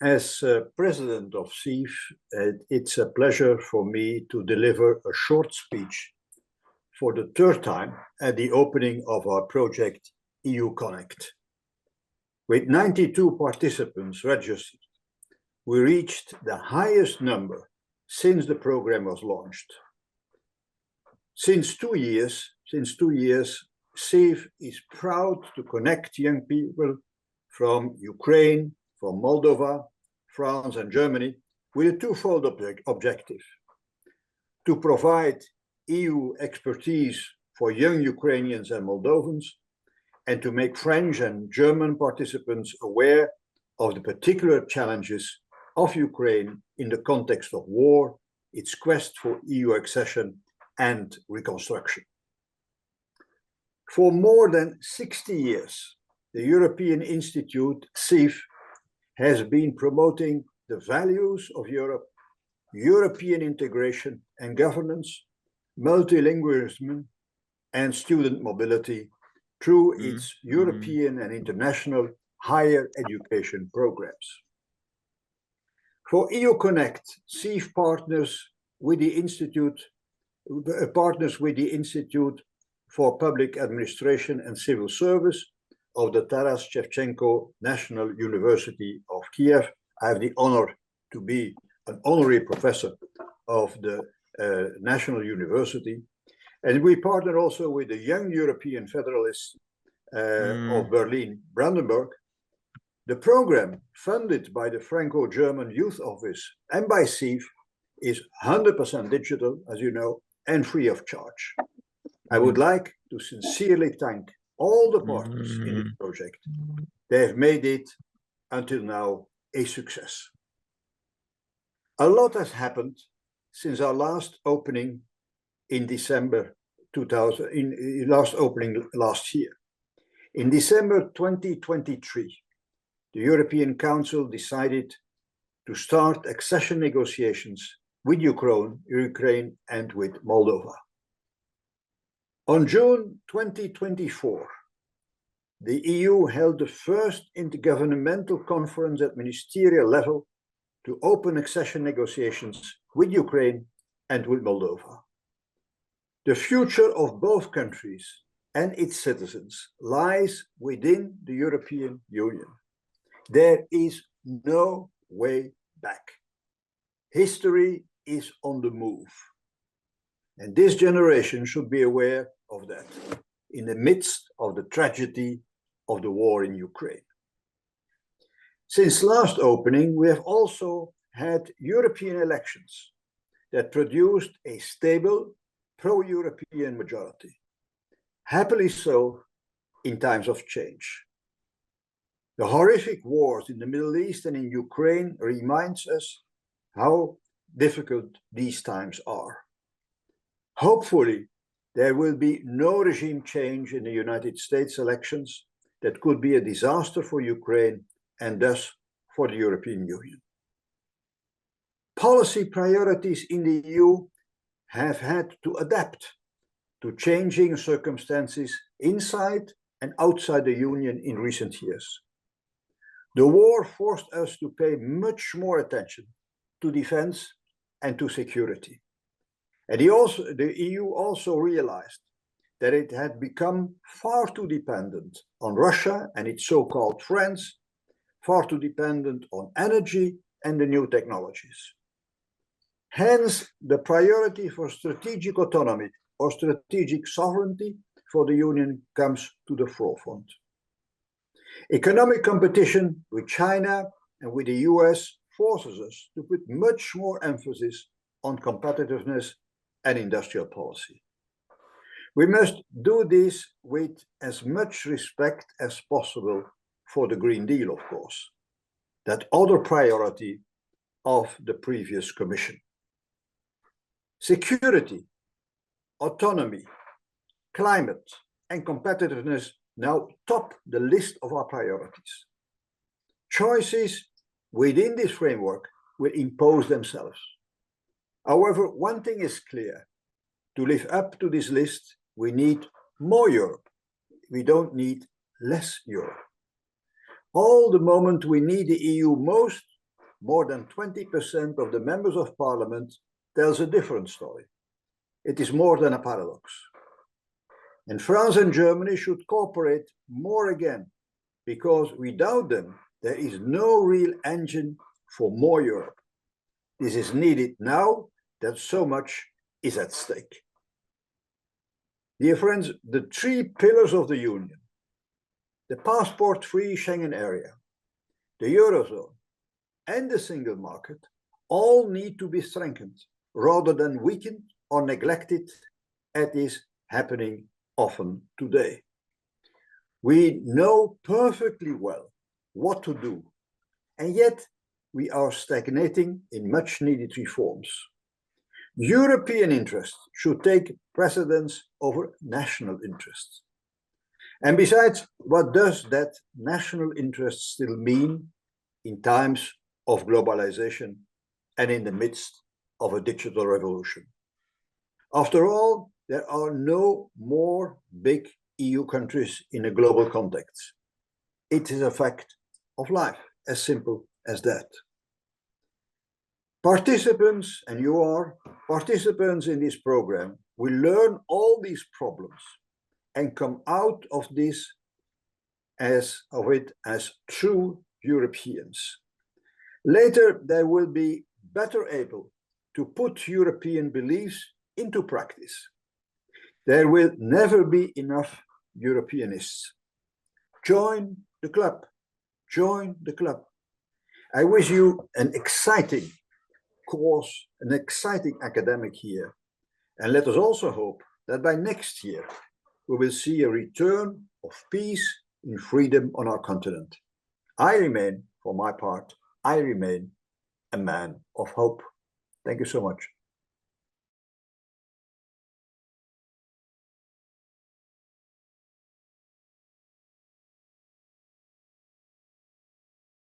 As president of CIFE, it's a pleasure for me to deliver a short speech for the third time at the opening of our project EU Connect. With 92 participants registered, we reached the highest number since the program was launched. Since two years, CIFE is proud to connect young people from Ukraine, from Moldova, France and Germany with a twofold objective: to provide EU expertise for young Ukrainians and Moldovans, and to make French and German participants aware of the particular challenges of Ukraine in the context of war, its quest for EU accession and reconstruction. For more than 60 years, the European Institute, CIFE, has been promoting the values of Europe, European integration and governance, multilingualism, and student mobility through its European and international higher education programs. For EU Connect, CIFE partners with the Institute for Public Administration and Civil Service of the Taras Shevchenko National University of Kiev. I have the honor to be an honorary professor of the National University. And we partner also with the Young European Federalists of Berlin, Brandenburg. The program, funded by the Franco-German Youth Office and by CIFE, is 100% digital, as you know, and free of charge. I would like to sincerely thank all the partners in this project. They have made it, until now, a success. A lot has happened since our last opening in December 2000, last opening last year. In December 2023, the European Council decided to start accession negotiations with Ukraine and with Moldova. On June 2024, the EU held the first Intergovernmental Conference at ministerial level to open accession negotiations with Ukraine and with Moldova. The future of both countries and its citizens lies within the European Union. There is no way back. History is on the move. And this generation should be aware of that in the midst of the tragedy of the war in Ukraine. Since last opening, we have also had European elections that produced a stable pro-European majority. Happily so in times of change. The horrific wars in the Middle East and in Ukraine reminds us how difficult these times are. Hopefully, there will be no regime change in the United States elections that could be a disaster for Ukraine and thus for the European Union. Policy priorities in the EU have had to adapt to changing circumstances inside and outside the Union in recent years. The war forced us to pay much more attention to defense and to security. And the EU also realized that it had become far too dependent on Russia and its so-called friends, far too dependent on energy and the new technologies. Hence, the priority for strategic autonomy or strategic sovereignty for the Union comes to the forefront. Economic competition with China and with the US forces us to put much more emphasis on competitiveness and industrial policy. We must do this with as much respect as possible for the Green Deal, of course, that other priority of the previous Commission. Security, autonomy, climate, and competitiveness now top the list of our priorities. Choices within this framework will impose themselves. However, one thing is clear: to live up to this list, we need more Europe. We don't need less Europe. All the moment we need the EU most more than 20% of the members of parliament tells a different story. It is more than a paradox. And France and Germany should cooperate more again, because without them, there is no real engine for more Europe. This is needed now that so much is at stake. Dear friends, the three pillars of the Union, the passport-free Schengen area, the Eurozone, and the single market, all need to be strengthened rather than weakened or neglected, as is happening often today. We know perfectly well what to do, and yet we are stagnating in much needed reforms. European interests should take precedence over national interests. And besides, what does that national interest still mean in times of globalization and in the midst of a digital revolution? After all, there are no more big EU countries in a global context. It is a fact of life, as simple as that. Participants, and you are participants in this program, will learn all these problems and come out of this as true Europeans. Later, they will be better able to put European beliefs into practice. There will never be enough Europeanists. Join the club. Join the club. I wish you an exciting course, an exciting academic year. And let us also hope that by next year, we will see a return of peace and freedom on our continent. For my part, I remain a man of hope. Thank you so much.